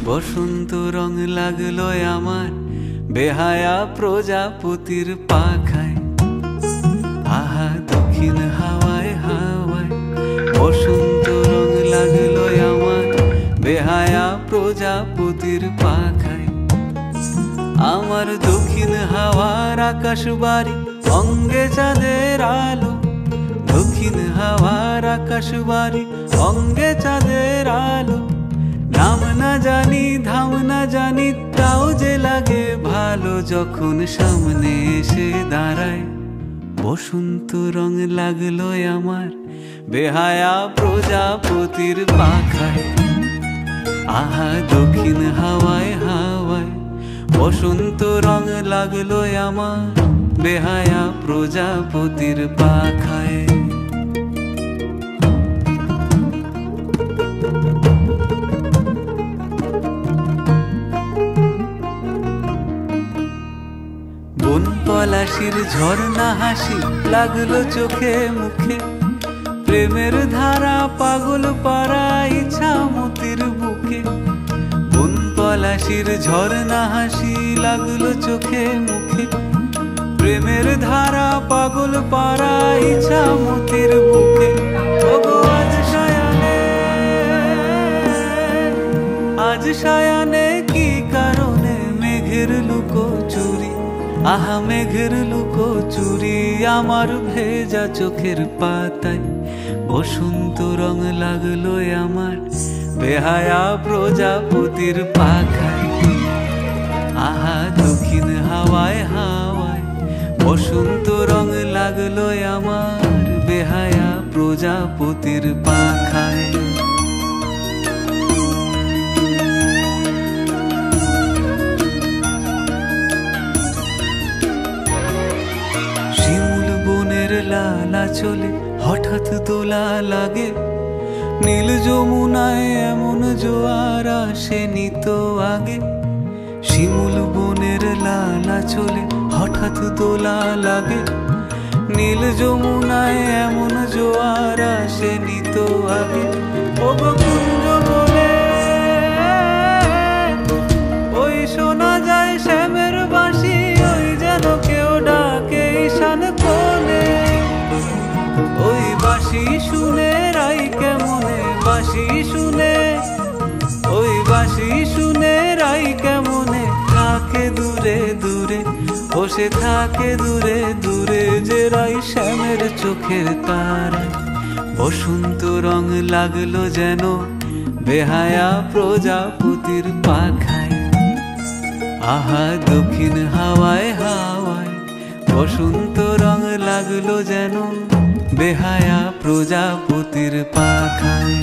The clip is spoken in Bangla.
বসন্ত রং লাগলো আমার বেহায়া প্রজাপতির পাখায়। আহা দক্ষিণ হাওয়ায় হাওয়ায় বসন্ত রং লাগলো আমার বেহায়া প্রজাপতির পাখায়। আমার দক্ষিণ হাওয়ার আকাশ বাড়ি অঙ্গে চাঁদের আলো, দক্ষিণ হাওয়ার আকাশ বাড়ি অঙ্গে চাঁদের আলো। নাম না জানি ধাম না জানি তাও যে লাগে ভালো যখন সামনে এসে দাঁড়ায়। বসন্ত রং লাগলো আমার বেহায়া প্রজাপতির পাখায়। আহা দক্ষিণ হাওয়ায় হাওয়ায় বসন্ত রং লাগলো আমার বেহায়া প্রজাপতির পাখায়। বন পলাশির ঝর্ণা হাসি লাগলো চোখে মুখে, প্রেমের ধারা পাগল পাড়া ইছামতির বুকে। বন পলাশির ঝর্ণা হাসি লাগলো চোখে মুখে, প্রেমের ধারা পাগল পাড়া ইছামতির বুকে। ওগো আজ সায়ানে, আজ সায়ানে কি কারণে মেঘের লুকোচুরি, আহা মেঘের লুকোচুরি আমার ভেজা চোখের পাতায়। বসন্ত রং লাগলো আমার বেহায়া প্রজাপতির পাখায়। আহা দক্ষিণ হাওয়ায় হাওয়ায় বসন্ত রং লাগলো আমার বেহায়া প্রজাপতির পাখায়। শিমুল বনের লালা চলে হঠাৎ দোলা লাগে, নীল যমুনায় এমন জোয়ার আসেনি তো আগে। শিমুল বনের লালা চলে হঠাৎ দোলা লাগে, নীল যমুনায় এমন জোয়ার আসেনি তো আগে। ওগো কুঞ্জ বলে ওই শোনা যায় শ্যামের বাঁশি, ওই যেন কেউ ডাকে ঈশান কোণে। ওই বাঁশি শুনে রাই কেমনে, বাঁশি শুনে, ওই বাঁশি শুনে রাই কেমনে থাকে দূরে দূরে। বসে থাকে দূরে দূরে যে রাই শ্যামের চোখের তারায়। বসন্ত রং লাগলো যেন বেহায়া প্রজাপতির পাখায়। আহা দক্ষিণ হাওয়ায় হাওয়ায় বসন্ত রং লাগলো যেন বেহায়া প্রজাপতির পাখায়।